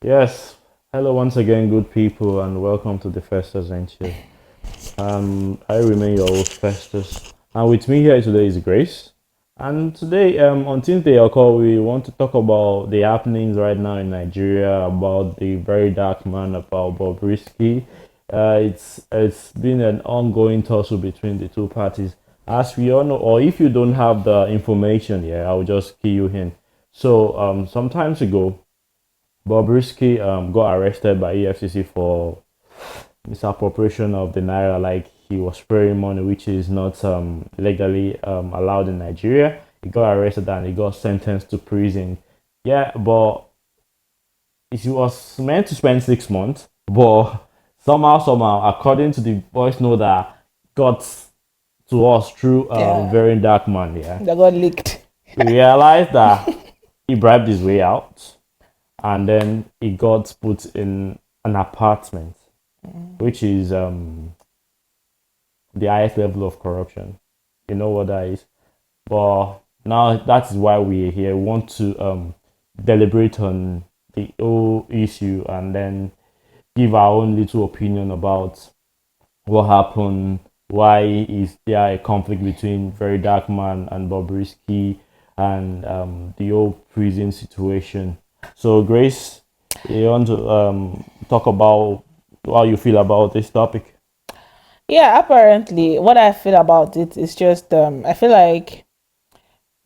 Yes, hello once again, good people, and welcome to the Festus Venture. I remain your host, Festus, and with me here today is Grace. And today, on Tuesday, call, we want to talk about the happenings right now in Nigeria, about the very dark man, about Bobrisky. It's been an ongoing tussle between the two parties, as we all know. Or if you don't have the information, yeah, I'll just key you in. So, some times ago. Bobrisky got arrested by EFCC for misappropriation of the naira, like he was spraying money, which is not legally allowed in Nigeria. He got arrested and he got sentenced to prison. Yeah, but he was meant to spend 6 months, but somehow, according to the voice note that got to us through a Yeah, very dark man, yeah, that got leaked. we realized that he bribed his way out and then he got put in an apartment, which is the highest level of corruption. You know what that is. But now that is why we're here. We want to deliberate on the whole issue and then give our own little opinion about what happened. Why is there a conflict between Very Dark Man and Bobrisky and the whole prison situation? So, Grace, you want to talk about how you feel about this topic? Yeah, apparently, what I feel about it is just I feel like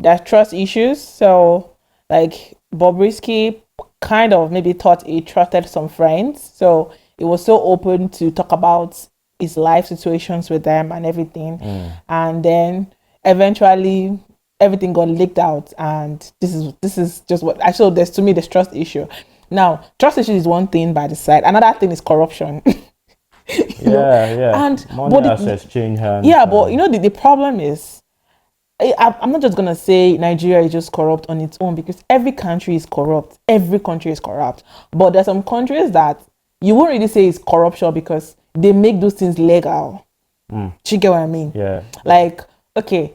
there's trust issues. So, like Bobrisky kind of maybe thought he trusted some friends, so he was so open to talk about his life situations with them and everything, and then eventually everything got leaked out, and this is just what I so there's to me there's trust issue. Now, trust issue is one thing by the side. Another thing is corruption. Yeah, yeah. And Money but has the, exchanged hands. yeah, but the problem is I'm not just gonna say Nigeria is just corrupt on its own because every country is corrupt. Every country is corrupt. But there's some countries that you won't really say is corruption because they make those things legal. Do you get what I mean? Yeah, Like, okay,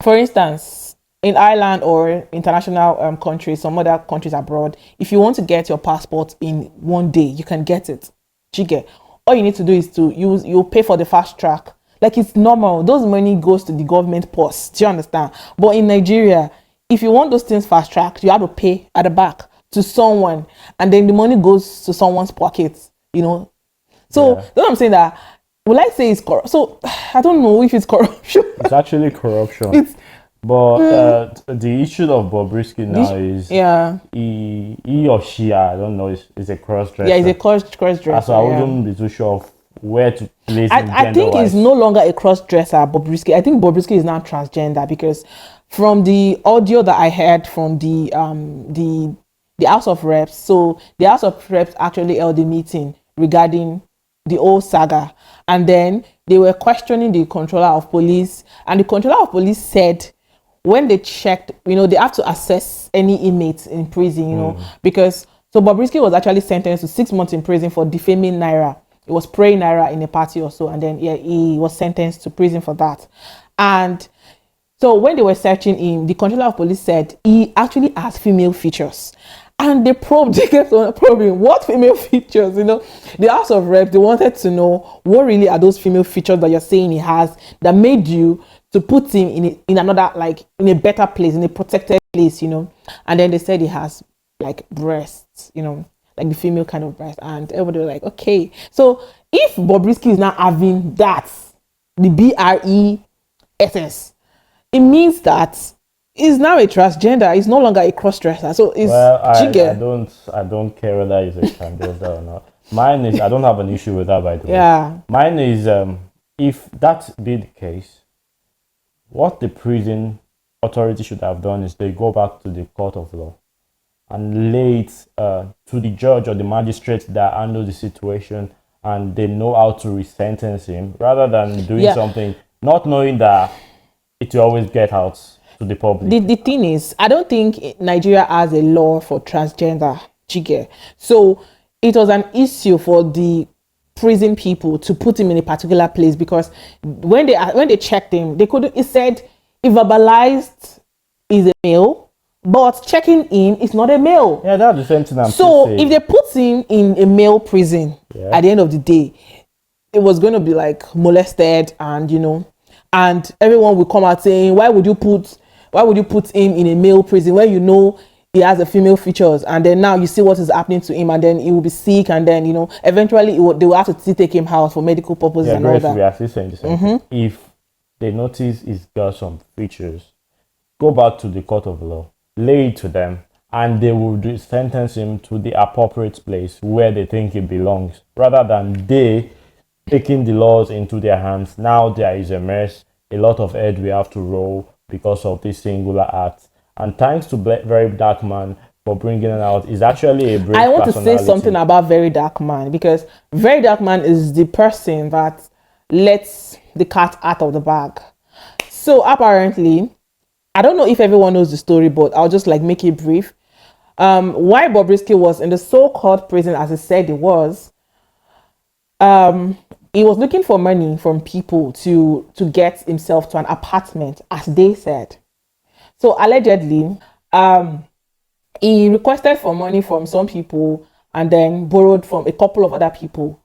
for instance, in Ireland or international countries, some other countries abroad, if you want to get your passport in one day, you can get it. Do you get? All you need to do is to you pay for the fast track. Like it's normal. Those money goes to the government purse. Do you understand? But in Nigeria, if you want those things fast tracked, you have to pay at the back to someone, and then the money goes to someone's pocket. So yeah. that's what I'm saying that. Will I say it's corrupt? So I don't know if it's corruption. It's actually corruption. It's But the issue of Bobrisky now is yeah, he or she, I don't know, is a cross yeah. It's dresser. a cross dresser. So I Yeah. wouldn't be too sure of where to place him I gender think he's wise. no longer a cross dresser, Bobrisky. I think Bobrisky is now transgender because from the audio that I heard from the House of Reps, so the House of Reps actually held a meeting regarding the old saga, and then they were questioning the controller of police, and the controller of police said when they checked, they have to assess any inmates in prison, because so Bobrisky was actually sentenced to 6 months in prison for defaming Naira. He was praying Naira in a party or so, and then yeah, he was sentenced to prison for that. And so when they were searching him, the controller of police said he actually has female features. And they probed, they kept on probing what female features, The House of Reps, they wanted to know what really are those female features that you're saying he has that made you to put him in another, like in a better place, in a protected place, And then they said he has like breasts, like the female kind of breast. And everybody was like, okay. So if Bobrisky is now having that, the BRESS, it means that he's now a transgender. He's no longer a cross-dresser. So it's Well, jigger. I don't care whether it's a transgender or not. Mine is I don't have an issue with that, by the way. Yeah. Mine is if that be the case, what the prison authority should have done is they go back to the court of law and lay it to the judge or the magistrate that handle the situation, and they know how to resentence him rather than doing Yeah. something not knowing that it will always get out to the public. The thing is, I don't think Nigeria has a law for transgender jigger. So it was an issue for the prison people to put him in a particular place because when they checked him, they couldn't. It said he verbalized is a male, but checking in is not a male. Yeah, that's the same thing I'm So saying. if they put him in a male prison, at the end of the day, it was going to be like molested, and and everyone will come out saying, why would you put him in a male prison when he has a female features, and then now you see what is happening to him, and then he will be sick, and then eventually they will have to take him out for medical purposes and all that. We are still saying the same thing. If they notice he's got some features, go back to the court of law, lay it to them, and they will sentence him to the appropriate place where they think he belongs, rather than they taking the laws into their hands. Now there is a mess, a lot of head we have to roll because of this singular act. And thanks to Very Dark Man for bringing it out. It's actually a brave I want to say something about Very Dark Man, because Very Dark Man is the person that lets the cat out of the bag. So apparently, I don't know if everyone knows the story, but I'll just make it brief. Why Bobrisky was in the so-called prison, as he said he was looking for money from people to get himself to an apartment, as they said. So allegedly, he requested for money from some people and then borrowed from a couple of other people.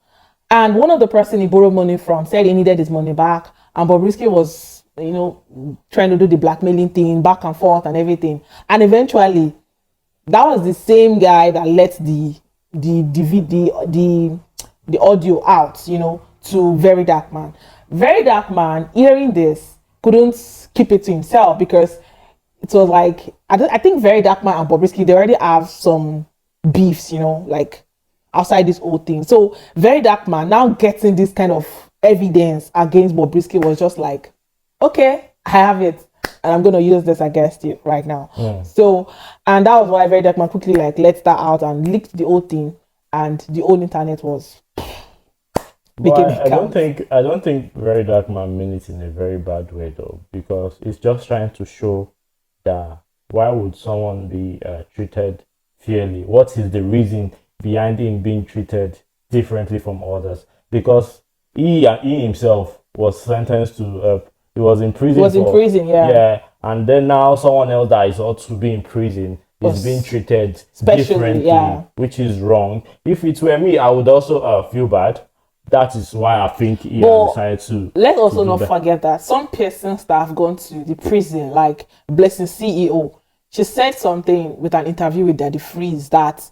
And one of the person he borrowed money from said he needed his money back, and Bobrisky was, trying to do the blackmailing thing back and forth and everything. And eventually, that was the same guy that let the audio out, to Very Dark Man. Very Dark Man, hearing this, couldn't keep it to himself, because it was I think Very Dark Man and Bobrisky, they already have some beefs, outside this whole thing. So Very Dark Man now getting this kind of evidence against Bobrisky was just okay, I have it, and I'm going to use this against you right now. So, and that was why Very Dark Man quickly let that out and leaked the whole thing, and the whole internet was I don't think Very Dark Man means it in a very bad way, though, because it's just trying to show that why would someone be treated fairly? What is the reason behind him being treated differently from others? Because he himself was sentenced to he was in prison. Yeah, and then now someone else that is ought to be in prison is being treated differently, which is wrong. If it were me, I would also feel bad. That is why I think he decided to. Let's also not forget that some persons that have gone to the prison, like Blessing CEO, she said something with an interview with Daddy Freeze that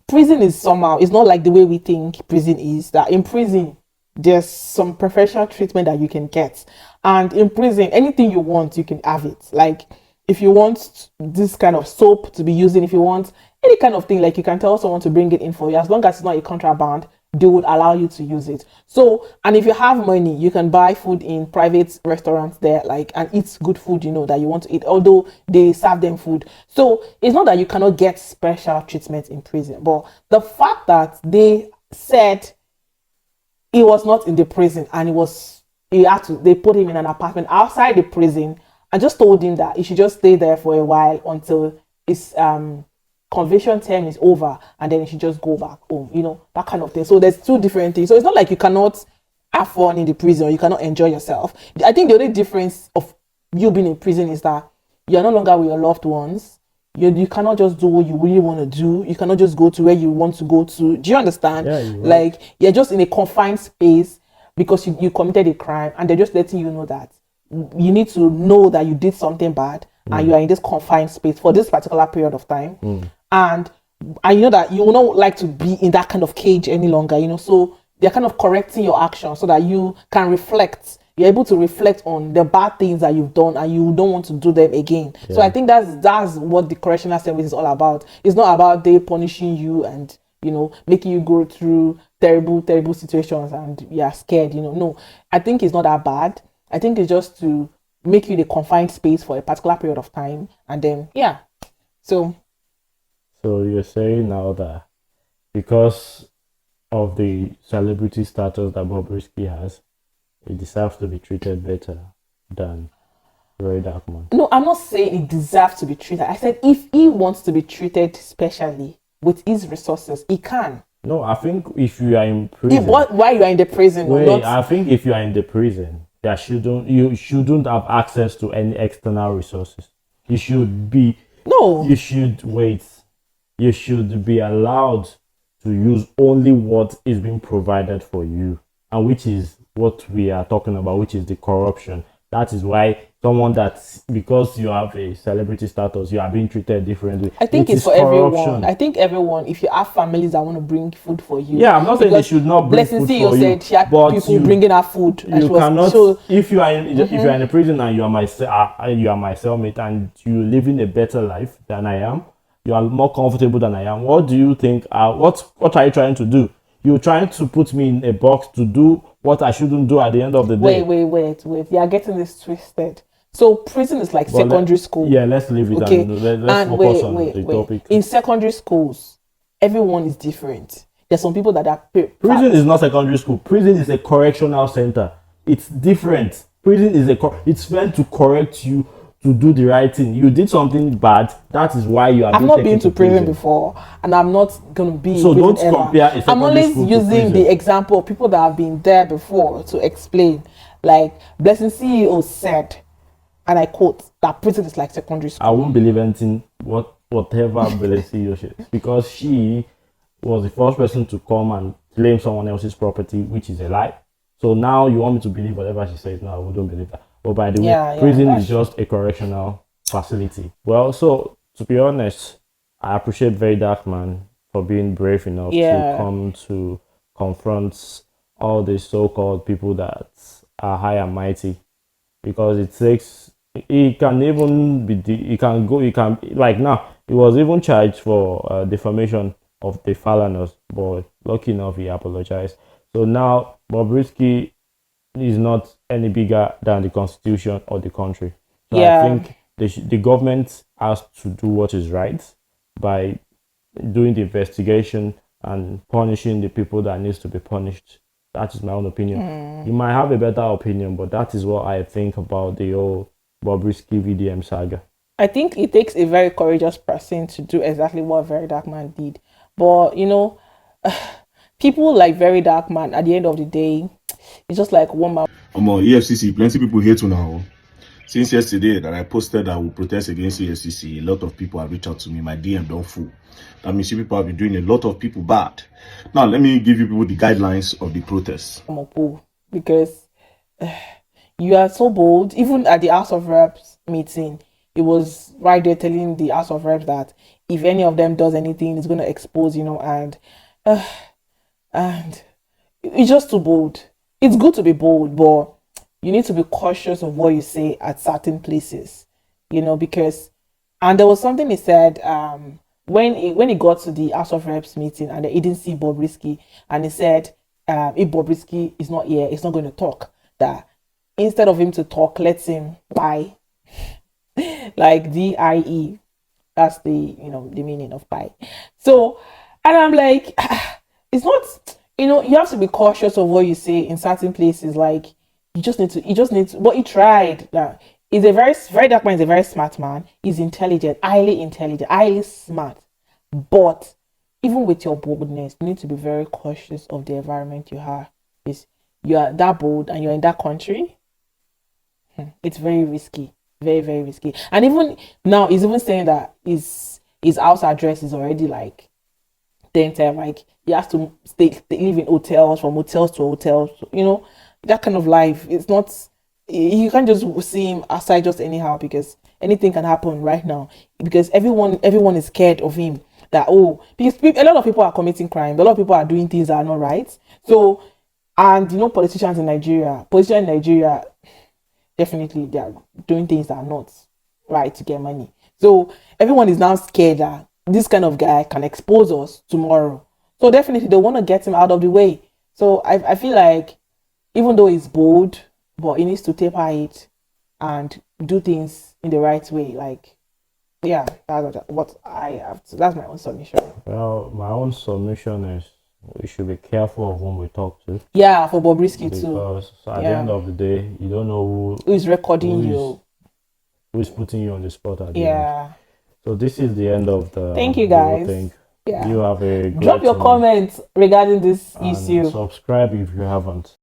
prison is somehow, it's not like the way we think prison is. That in prison, there's some professional treatment that you can get. And in prison, anything you want, you can have it. Like, if you want this kind of soap to be using, if you want any kind of thing, you can tell someone to bring it in for you. As long as it's not a contraband, they would allow you to use it. So, and if you have money, you can buy food in private restaurants there, and eat good food, that you want to eat, although they serve them food. So it's not that you cannot get special treatment in prison, but the fact that they said he was not in the prison and they put him in an apartment outside the prison and just told him that he should just stay there for a while until his conviction term is over, and then you should just go back home, that kind of thing. So there's two different things. So it's not like you cannot have fun in the prison or you cannot enjoy yourself. I think the only difference of you being in prison is that you're no longer with your loved ones. You cannot just do what you really want to do. You cannot just go to where you want to go to. Do you understand? Yeah, you're just in a confined space because you committed a crime, and they're just letting you know that you need to know that you did something bad, and you are in this confined space for this particular period of time. And you know that you will not like to be in that kind of cage any longer, so they're kind of correcting your actions so that you can reflect. You're able to reflect on the bad things that you've done, and you don't want to do them again. So I think that's what the correctional service is all about. It's not about they punishing you and making you go through terrible situations and you're scared. No, I think it's not that bad. I think it's just to make you in a confined space for a particular period of time, and then So you're saying now that because of the celebrity status that Bobrisky has, he deserves to be treated better than Very Dark Man? No, I'm not saying he deserves to be treated. I said if he wants to be treated specially with his resources, he can. No, I think if you are in prison... Why you are in the prison? I think if you are in the prison, you shouldn't have access to any external resources. You should be No. You should wait. You should be allowed to use only what is being provided for you, and which is what we are talking about, which is the corruption. That is why someone that, because you have a celebrity status, you are being treated differently. I think It it's is for everyone. corruption. I think everyone, if you have families that want to bring food for you. Yeah, I'm not saying they because should not bring Blessing food CEO for you, said she had but people bringing her food. And you she was, cannot. so, If you are if you are in a prison and you are my cellmate and you living a better life than I am, you are more comfortable than I am. What do you think? What are you trying to do? You're trying to put me in a box to do what I shouldn't do at the end of the day. wait. You are getting this twisted. So prison is like But secondary school. Yeah, let's leave it. Okay. Let's focus on the topic. In secondary schools, everyone is different. There's some people that are Prison is not secondary school. Prison is a correctional center. It's different. Prison is it's meant to correct you to do the right thing. You did something bad. That is why you are. I've not been to prison before, and I'm not going to be. So don't compare a secondary I'm always school to using prison. the example of people that have been there before to explain. Like Blessing CEO said, and I quote, that prison is like secondary school. I won't believe anything whatever Blessing says, because she was the first person to come and claim someone else's property, which is a lie. So now you want me to believe whatever she says? No, I wouldn't believe that. But by the way, prison is just a correctional facility. Well, so to be honest, I appreciate Very Dark Man for being brave enough to come to confront all these so-called people that are high and mighty, because it takes. He can even be. He can go. He can, like, now. He was even charged for defamation of the Falaners, but lucky enough he apologized. So now Bobrisky is not any bigger than the constitution or the country. So I think the government has to do what is right by doing the investigation and punishing the people that needs to be punished. That is my own opinion. You might have a better opinion, but that is what I think about the whole Bobrisky VDM saga. I think it takes a very courageous person to do exactly what Very Dark Man did. But, you know, people like Very Dark Man, at the end of the day, it's just like one man. EFCC, plenty people hate you now. Since yesterday that I posted that I will protest against EFCC, a lot of people have reached out to me. My DM don't full. That means you people have been doing a lot of people bad. Now, let me give you people the guidelines of the protest. Because you are so bold. Even at the House of Reps meeting, it was right there telling the House of Reps that if any of them does anything, it's going to expose, you know, and it's just too bold. It's good to be bold, but you need to be cautious of what you say at certain places, you know, because, and there was something he said when he got to the House of Reps meeting and he didn't see Bobrisky, and he said if Bobrisky is not here, he's not going to talk, that instead of him to talk, let's him buy, like DIE. That's the, you know, the meaning of buy. So, and I'm like, it's not, you know, you have to be cautious of what you say in certain places. Like, you just need to, what he tried. He's a very Dark Man is a very smart man. He's intelligent, highly smart. But even with your boldness, you need to be very cautious of the environment you are. Is you are that bold and you're in that country, it's very risky. Very, very risky. And even now, he's even saying that his house address is already like dented. Like, he has to live in hotels, from hotels to hotels. You know, that kind of life. It's not, you can't just see him outside just anyhow, because anything can happen right now. Because everyone is scared of him. That, because a lot of people are committing crime. A lot of people are doing things that are not right. So, and you know, politicians in Nigeria, definitely they are doing things that are not right to get money. So everyone is now scared that this kind of guy can expose us tomorrow. So definitely they want to get him out of the way. So I feel like, even though he's bold, but he needs to taper it and do things in the right way. Like, yeah, that's what I have to, that's my own submission. Well, my own submission is we should be careful of whom we talk to. Yeah, for Bobrisky too. Because at the end of the day, you don't know who is recording you, who is putting you on the spot at the end. So this is the end of the. Thank you guys. You have a drop your comments regarding this issue. Subscribe if you haven't.